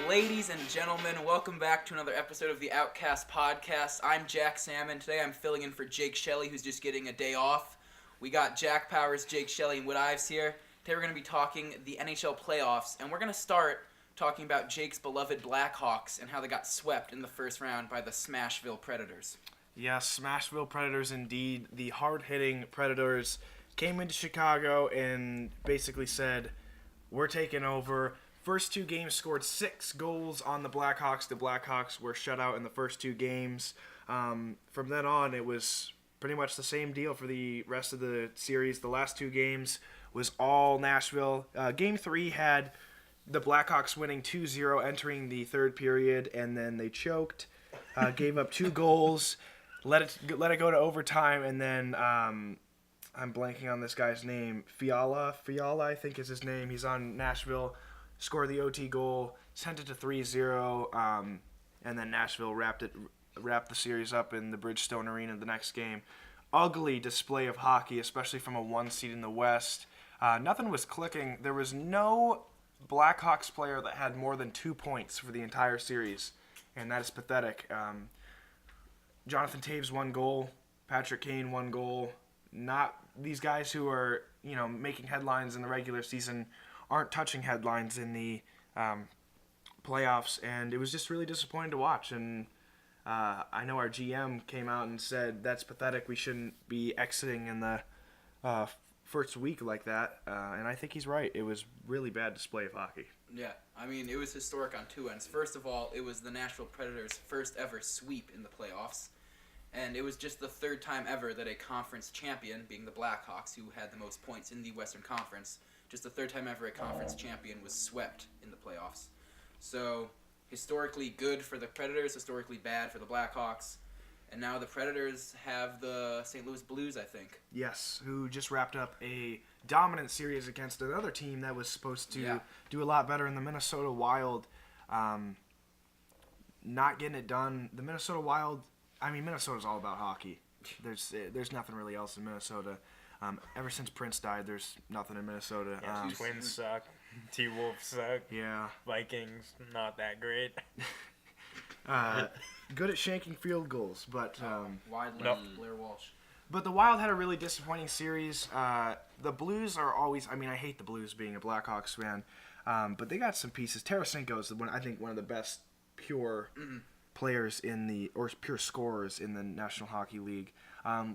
Ladies and gentlemen, welcome back to another episode of the Outcast Podcast. I'm Jack Salmon. Today I'm filling in for Jake Shelley, who's just getting a day off. We got Jack Powers, Jake Shelley, and Wood Ives here. Today we're going to be talking the NHL playoffs, and we're going to start talking about Jake's beloved Blackhawks and how they got swept in the first round by the Smashville Predators. Yes, Smashville Predators indeed. The hard-hitting Predators came into Chicago and basically said, we're taking over. First two games scored 6 goals on the Blackhawks. The Blackhawks were shut out in the first 2 games. From then on, it was pretty much the same deal for the rest of the series. The last 2 games was all Nashville. Game 3 had the Blackhawks winning 2-0 entering the third period, and then they choked, gave up 2 goals, let it go to overtime, and then I'm blanking on this guy's name. Fiala, I think is his name. He's on Nashville. Scored the OT goal, sent it to 3-0, and then Nashville wrapped the series up in the Bridgestone Arena the next game. Ugly display of hockey, especially from a 1 seed in the West. Nothing was clicking. There was no Blackhawks player that had more than 2 points for the entire series, and that is pathetic. Jonathan Toews 1 goal, Patrick Kane 1 goal. Not these guys who are making headlines in the regular season aren't touching headlines in the playoffs, and it was just really disappointing to watch. And I know our GM came out and said that's pathetic. We shouldn't be exiting in the first week like that, and I think he's right. It was really bad display of hockey. Yeah, I mean, it was historic on 2 ends. First of all, it was the Nashville Predators' first ever sweep in the playoffs, and it was just the 3rd time ever that a conference champion, being the Blackhawks, who had the most points in the Western Conference, just the 3rd time ever a conference champion was swept in the playoffs. So, historically good for the Predators, historically bad for the Blackhawks. And now the Predators have the St. Louis Blues, I think. Yes, who just wrapped up a dominant series against another team that was supposed to do a lot better in the Minnesota Wild. Not getting it done. The Minnesota Wild, Minnesota's all about hockey. There's nothing really else in Minnesota. Ever since Prince died, there's nothing in Minnesota. Yeah, Twins suck. T-Wolves suck. Yeah. Vikings, not that great. Good at shanking field goals, but Wide Nope. Blair Walsh. But the Wild had a really disappointing series. The Blues are always. I hate the Blues being a Blackhawks fan, but they got some pieces. Tarasenko's I think one of the best pure players pure scorers in the National Hockey League.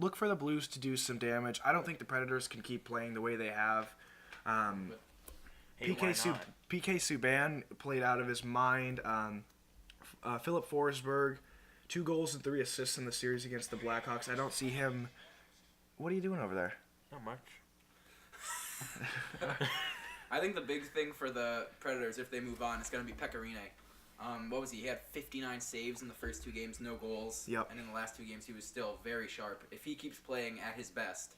Look for the Blues to do some damage. I don't think the Predators can keep playing the way they have. Hey, PK Subban played out of his mind. Philip Forsberg, 2 goals and 3 assists in the series against the Blackhawks. I don't see him. What are you doing over there? Not much. I think the big thing for the Predators, if they move on, is going to be Pekka Rinne. What was he? He had 59 saves in the first 2 games, no goals. Yep. And in the last 2 games, he was still very sharp. If he keeps playing at his best,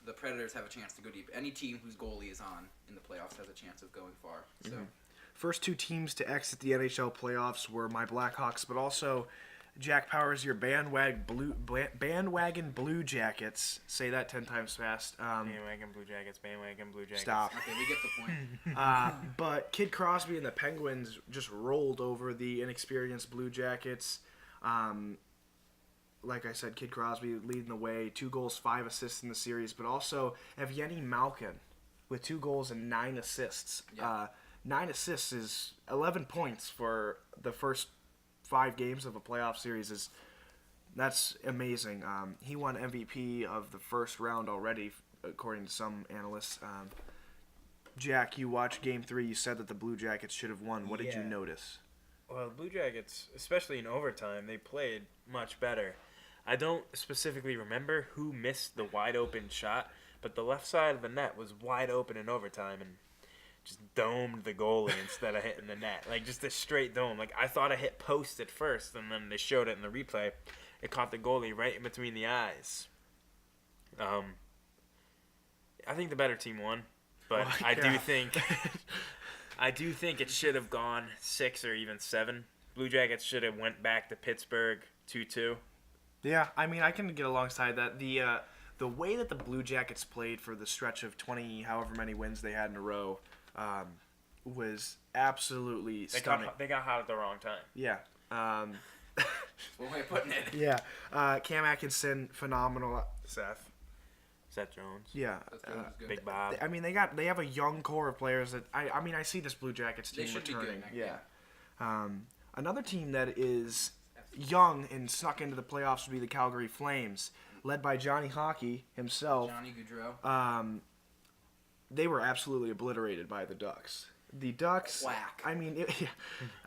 the Predators have a chance to go deep. Any team whose goalie is on in the playoffs has a chance of going far. So, First 2 teams to exit the NHL playoffs were my Blackhawks, but also Jack Powers, your bandwagon Blue Jackets. Say that 10 times fast. Bandwagon Blue Jackets, bandwagon Blue Jackets. Stop. okay, we get the point. But Kid Crosby and the Penguins just rolled over the inexperienced Blue Jackets. Like I said, Kid Crosby leading the way, 2 goals, 5 assists in the series, but also Evgeny Malkin with 2 goals and 9 assists. Yeah. 9 assists is 11 points for the first 5 games of a playoff series. That's amazing. He won MVP of the first round already, according to some analysts. Jack, you watched Game 3. You said that the Blue Jackets should have won. What did you notice? Well, the Blue Jackets, especially in overtime, they played much better. I don't specifically remember who missed the wide-open shot, but the left side of the net was wide open in overtime and just domed the goalie instead of hitting the net. Like, just a straight dome. Like, I thought I hit post at first, and then they showed it in the replay. It caught the goalie right in between the eyes. I think the better team won, but I do think it should have gone 6 or even 7. Blue Jackets should have went back to Pittsburgh 2-2. Yeah, I can get alongside that. The way that the Blue Jackets played for the stretch of 20, however many wins they had in a row, was absolutely They stunning. got hot at the wrong time. Yeah. One way of putting it. Yeah. Cam Atkinson, phenomenal. Seth Jones. Yeah. That's good. That's good. Big Bob. I mean, they have a young core of players that I see this Blue Jackets They team should be returning. good. Yeah. Another team that is young and snuck into the playoffs would be the Calgary Flames, led by Johnny Hockey himself. Johnny Gaudreau. They were absolutely obliterated by the Ducks. The Ducks. Quack. I mean,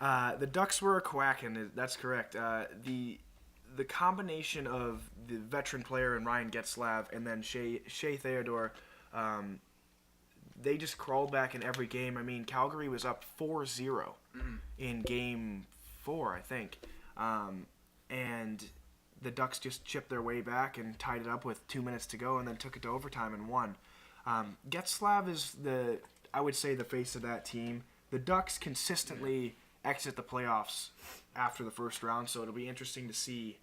the Ducks were a quack, and that's correct. The combination of the veteran player and Ryan Getzlav, and then Shea Theodore, they just crawled back in every game. I mean, Calgary was up 4-0 in Game 4, I think, and the Ducks just chipped their way back and tied it up with 2 minutes to go, and then took it to overtime and won. Getzlav is I would say, the face of that team. The Ducks consistently exit the playoffs after the first round, so it'll be interesting to see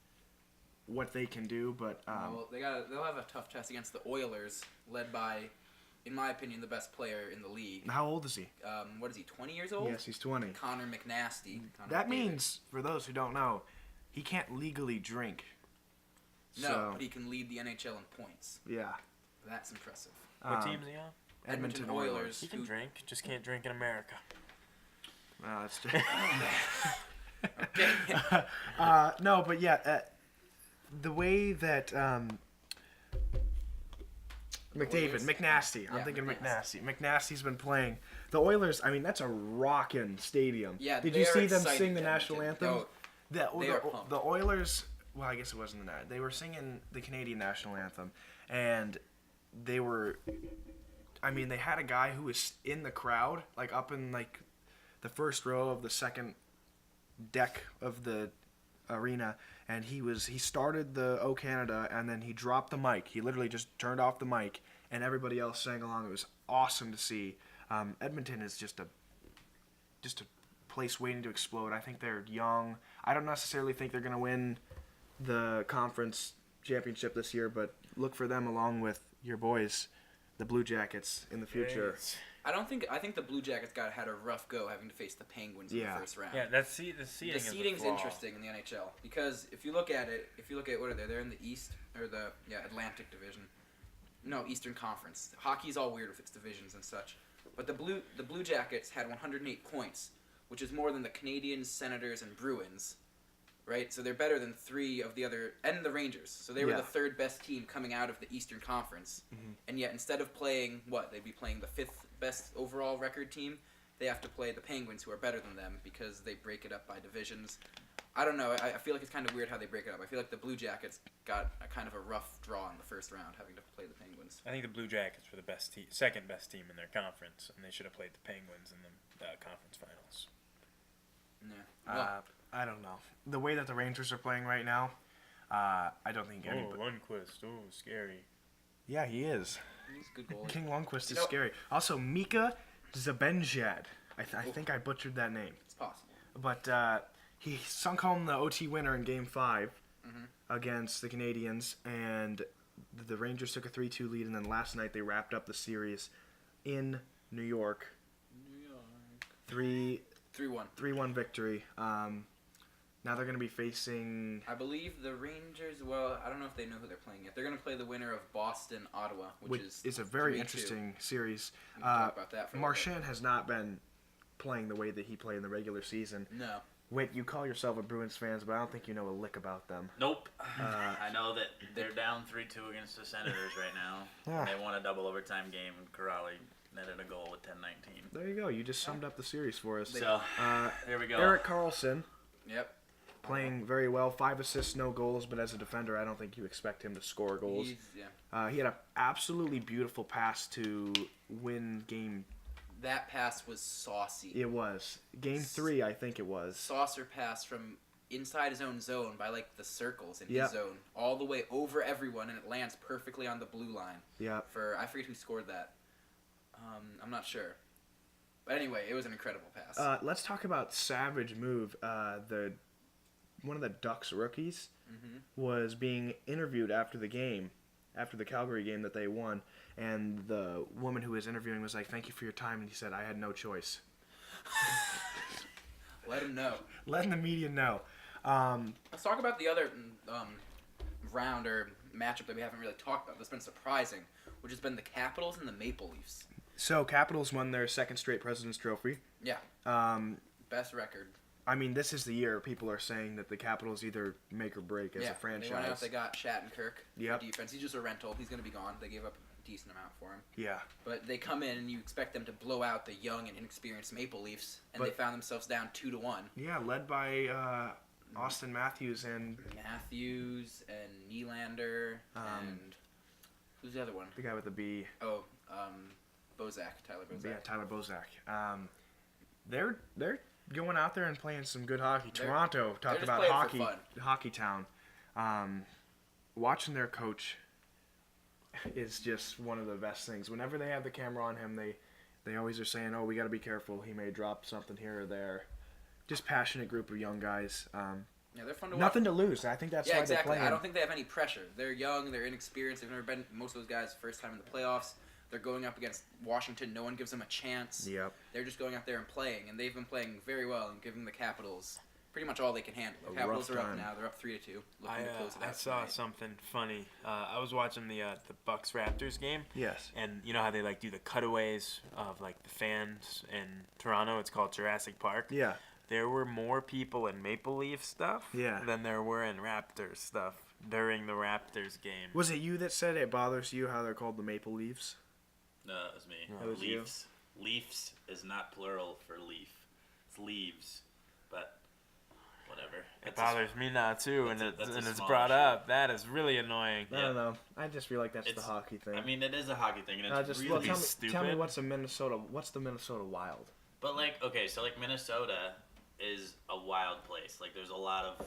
what they can do. But well, they'll have a tough test against the Oilers, led by, in my opinion, the best player in the league. how old is he? What is he? 20 years old? Yes, he's 20. Connor McNasty. That means, for those who don't know, he can't legally drink. No, So, but he can lead the NHL in points. yeah. That's impressive. What team's he on? Edmonton Oilers. Oilers. He can drink, just can't drink in America. That's Okay. no, but yeah, the way that Oilers? McNasty. I'm Yeah, thinking McNasty. McNasty. McNasty's been playing. The Oilers, I mean, that's a rockin' stadium. Yeah, Did they you are see them excited, sing the national Edmonton. anthem? They are pumped. The Oilers, well, I guess it wasn't that. They were singing the Canadian national anthem, and they were, I mean, they had a guy who was in the crowd, like up in like the first row of the second deck of the arena, and he started the O Canada, and then he dropped the mic. He literally just turned off the mic, and everybody else sang along. It was awesome to see. Edmonton is just a place waiting to explode. I think they're young. I don't necessarily think they're going to win the conference championship this year, but look for them along with your boys, the Blue Jackets, in the future. I think the Blue Jackets had a rough go having to face the Penguins in the first round. Yeah, the seating The is seating's the flaw. interesting in the NHL because if you look at what are they? They're in the East or the Atlantic Division. No, Eastern Conference. Hockey's all weird with its divisions and such. But the Blue Jackets had 108 points, which is more than the Canadiens, Senators, and Bruins. Right? So they're better than three of the other, and the Rangers. So they were the third best team coming out of the Eastern Conference. Mm-hmm. And yet instead of playing they'd be playing the fifth best overall record team, they have to play the Penguins, who are better than them because they break it up by divisions. I don't know. I feel like it's kind of weird how they break it up. I feel like the Blue Jackets got a kind of a rough draw in the first round, having to play the Penguins. I think the Blue Jackets were the best second best team in their conference, and they should have played the Penguins in the conference finals. Yeah. Well, I don't know. The way that the Rangers are playing right now, I don't think anybody. Lundqvist. Oh, scary. Yeah, he is. he's a good goalie. King Lundqvist is know- scary. Also, Mika Zibanejad. I think I butchered that name. It's possible. But he sunk home the OT winner in Game 5 against the Canadiens, and the Rangers took a 3-2 lead, and then last night they wrapped up the series in New York. 3-1 3-1. victory. Now they're going to be facing... I believe the Rangers, well, I don't know if they know who they're playing yet. They're going to play the winner of Boston-Ottawa, which is a very 3-2. interesting series. We can talk about that for a little bit. Marchand has not been playing the way that he played in the regular season. No. Wait, you call yourself a Bruins fans, but I don't think you know a lick about them. Nope. I know that they're down 3-2 against the Senators right now. Ah. They won a double overtime game, and Corrali netted a goal with 10-19. There you go. You just summed up the series for us. So, there we go. Eric Carlson Yep. playing very well. 5 assists, no goals, but as a defender, I don't think you expect him to score goals. He had an absolutely beautiful pass to win game. That pass was saucy. It was. Game 3, I think it was. Saucer pass from inside his own zone by like the circles in Yep. his zone, all the way over everyone, and it lands perfectly on the blue line. Yeah. I forget who scored that. I'm not sure. But anyway, it was an incredible pass. Let's talk about savage move. One of the Ducks rookies was being interviewed after the Calgary game that they won, and the woman who was interviewing was like, "Thank you for your time," and he said, "I had no choice." Let him know. Letting the media know. Let's talk about the other round or matchup that we haven't really talked about that's been surprising, which has been the Capitals and the Maple Leafs. So Capitals won their second straight President's Trophy. Yeah, Um, best record. I mean, this is the year people are saying that the Capitals either make or break as yeah, a franchise. they went out, they got Shattenkirk Yep. for defense. He's just a rental. He's going to be gone. They gave up a decent amount for him. Yeah. But they come in and you expect them to blow out the young and inexperienced Maple Leafs, and they But- found themselves down 2-1. Yeah, led by Austin Matthews and Matthews and Nylander and who's the other one? the guy with the B. Oh, Bozak, Tyler Bozak. Yeah, Tyler Bozak. They're going out there and playing some good hockey. They're- Toronto, talk just about playing for hockey, fun. hockey town. Watching their coach is just one of the best things. Whenever they have the camera on him, they always are saying, "Oh, we got to be careful. He may drop something here or there." Just passionate group of young guys. Yeah, they're fun to Nothing to lose. I think that's watch. Yeah, why exactly. they play I him. don't think they have any pressure. They're young, they're inexperienced. They've never been, most of those guys, first time in the playoffs. They're going up against Washington. No one gives them a chance. Yep. They're just going out there and playing, and they've been playing very well and giving the Capitals pretty much all they can handle. The A Capitals rough are up time. now. They're up 3-2, looking to close it out. I saw tonight. something funny. I was watching the Bucks Raptors game, Yes. and you know how they like do the cutaways of like the fans in Toronto. It's called Jurassic Park. Yeah. There were more people in Maple Leaf stuff Yeah. than there were in Raptors stuff during the Raptors game. Was it you that said it bothers you how they're called the Maple Leafs? No, it was me. That was you? Leafs. Leafs is not plural for leaf. It's leaves, but whatever. It bothers me now too, and that's a it's small brought issue. up. That is really annoying. I don't know. I just feel like that's the It's- hockey thing. I mean, it is a hockey thing, and it's just really tell stupid. me what's the Minnesota Wild? But like, okay, so like Minnesota is a wild place. Like, there's a lot of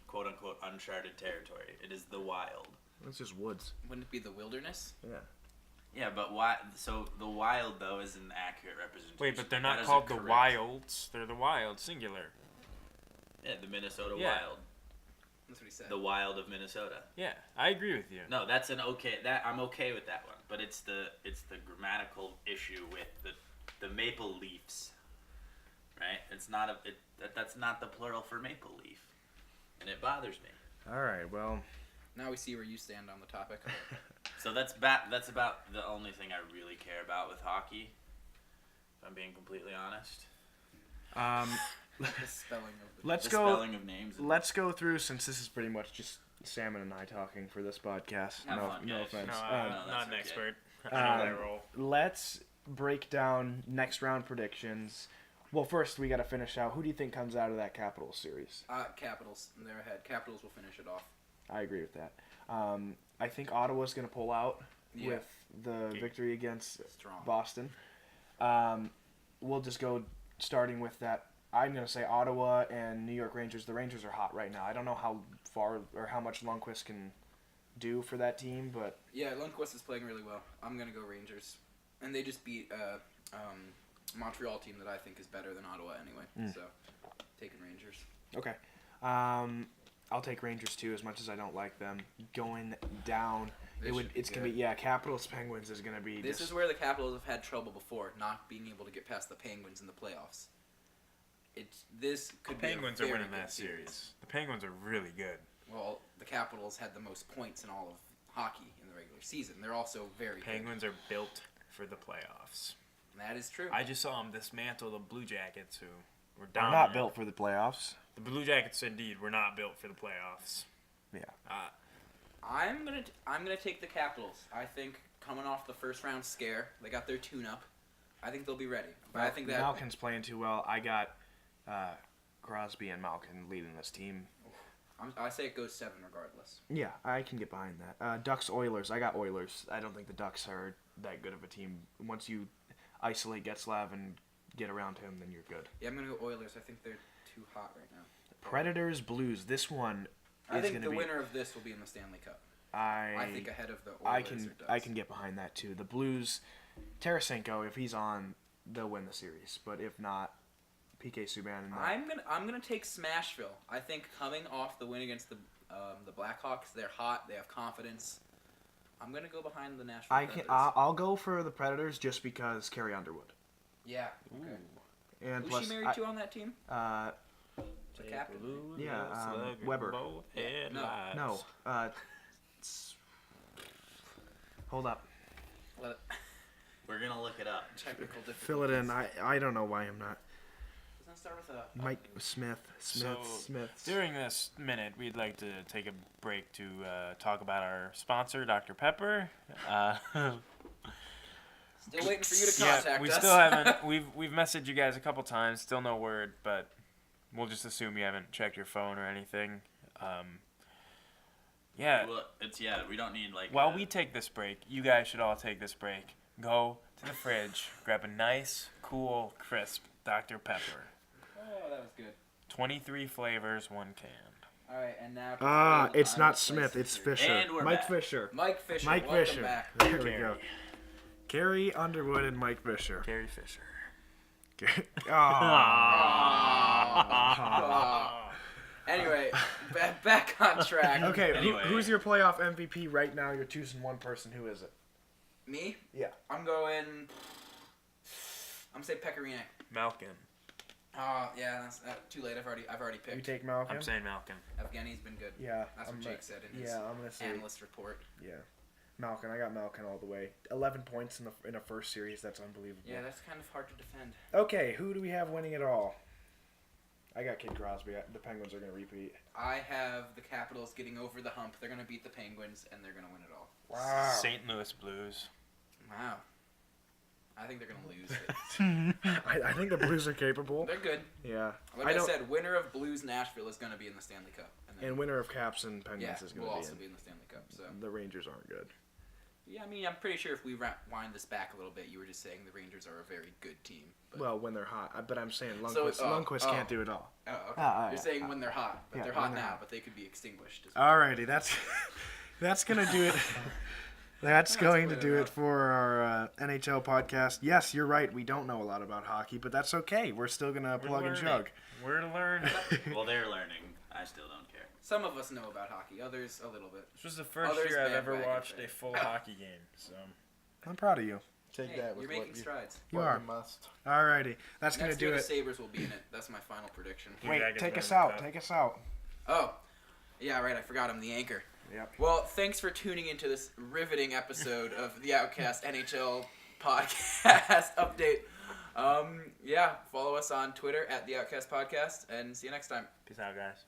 quote unquote uncharted territory. It is the wild. It's just woods. Wouldn't it be the Wilderness? Yeah. Yeah, but why? So the wild though is an accurate representation. Wait, but they're That not is called the correct. Wilds. They're the Wild, singular. Yeah, the Minnesota Yeah. Wild, That's what he said. the Wild of Minnesota. Yeah, I agree with you. No, that's an okay. That I'm okay with that one. But it's the grammatical issue with the Maple Leafs, right? It's not that's not the plural for maple leaf, and it bothers me. All right. Well. Now we see where you stand on the topic. So that's about the only thing I really care about with hockey. If I'm being completely honest. The spelling of the Let's the go. spelling of names. Let's go through since this is pretty much just Salmon and I talking for this podcast. Have no, fun, no guys. offense. No, no, I'm that's not an okay. expert. I know that role. Let's break down next round predictions. Well, first we got to finish out. Who do you think comes out of that Capitals series? Capitals. They're ahead. Capitals will finish it off. I agree with that. I think Ottawa's going to pull out Yeah. with the victory against Strong. Boston. We'll just go starting with that. I'm going to say Ottawa and New York Rangers. The Rangers are hot right now. I don't know how far or how much Lundqvist can do for that team, but Yeah, Lundqvist is playing really well. I'm gonna go Rangers, and they just beat Montreal team that I think is better than Ottawa anyway. So taking Rangers. okay. I'll take Rangers too, as much as I don't like them going down. They should be It's gonna be good. Capitals Penguins is gonna be. This just, is where the Capitals have had trouble before, not being able to get past the Penguins in the playoffs. This could be Penguins a are very winning good that series. The Penguins are really good. Well, the Capitals had the most points in all of hockey in the regular season. They're also very Penguins are built for the playoffs. good. That is true. I just saw them dismantle the Blue Jackets, who were They're down. not built for the playoffs. The Blue Jackets, indeed, were not built for the playoffs. Yeah. I'm gonna take the Capitals. I think coming off the first round scare, they got their tune-up. I think they'll be ready. But I think that Malkin's playing too well. I got Crosby and Malkin leading this team. I say it goes 7 regardless. Yeah, I can get behind that. Ducks Oilers. I got Oilers. I don't think the Ducks are that good of a team. Once you isolate Getzlav and get around him, then you're good. Yeah, I'm gonna go Oilers. I think they're too hot right now. Predators Blues. This one I is think going the to be. winner of this will be in the Stanley Cup. I think ahead of the Oilers I or can Ducks. I can get behind that too. The Blues, Tarasenko, if he's on, they'll win the series. But if not, PK Subban. And I'm gonna take Smashville. I think coming off the win against the Blackhawks, they're hot. They have confidence. I'm gonna go behind the Nashville I can. Predators. I'll go for the Predators just because Carrie Underwood. Yeah. Okay. And Who's plus, she married to on that team? The captain. Weber. No. Hold up. Let it- We're gonna look it up. Technical difficulties. Fill it in. I don't know why I'm not. Doesn't it start with a... Mike Smith. So, Smith. During this minute, we'd like to take a break to talk about our sponsor, Dr. Pepper. Still waiting for you to Yeah, contact we us. still haven't. We've messaged you guys a couple times. Still no word, but we'll just assume you haven't checked your phone or anything. Yeah. Well, we don't need like. While we take this break, you guys should all take this break. Go to the fridge, grab a nice, cool, crisp Dr. Pepper. Oh, that was good. 23 flavors, 1 can. All right, and now... It's not Smith. It's Fisher. And we're Mike back. Fisher. Mike Fisher, Mike welcome Fisher. back. There we go. Carrie Underwood and Mike Fisher. Gary Fisher. Anyway, back on track. Okay, Anyway. who's your playoff MVP right now? You're choosing one person. Who is it? Me? Yeah. I'm going... I'm gonna say Pecorino. Malkin. Yeah, that's too late. I've already You picked. take Malcolm? I'm saying Malkin. Evgeny's been good. Yeah. That's what Jake said in his I'm gonna say analyst report. Malkin. I got Malkin all the way. 11 points in a first series. That's unbelievable. Yeah, that's kind of hard to defend. Okay, who do we have winning it all? I got Kid Crosby. The Penguins are gonna repeat. I have the Capitals getting over the hump. They're gonna beat the Penguins, and they're gonna win it all. Wow. St. Louis Blues. Wow. I think they're gonna lose it. I think the Blues are capable. They're good. Yeah. Like I said, winner of Blues Nashville is gonna be in the Stanley Cup. Then, And winner of Caps and Penguins yeah, is gonna will be also in. be in the Stanley Cup. So The Rangers aren't good. yeah, I mean, I'm pretty sure if we wind this back a little bit, you were just saying the Rangers are a very good team. But... Well, when they're hot. But I'm saying So, Lundqvist can't do it all. Oh, okay. Ah, You're yeah. saying when they're hot, but Yeah, they're when hot they're now, hot. but they could be extinguished. Alrighty, that's gonna do it. That's going to clear do it enough. for our NHL podcast. Yes, you're right. We don't know a lot about hockey, but that's okay. We're still gonna plug and chug. We're learning. Well, they're learning. I still don't care. Some of us know about hockey, others a little bit. This was the first Others year I've ever bandwagon watched fan. a full hockey game. So I'm proud of you. Take Hey, that you're with making what you, strides. You what are. you must. Alrighty, that's gonna Next do year, the it. Sabres will be in it. That's my final prediction. Blue Wait, Jackets take win us the out. cup. Take us out. Oh, yeah, right. I forgot I'm the anchor. Yep. Well, thanks for tuning into this riveting episode of the Outcast NHL podcast update. Yeah, follow us on Twitter at the Outcast Podcast, and see you next time. Peace out, guys.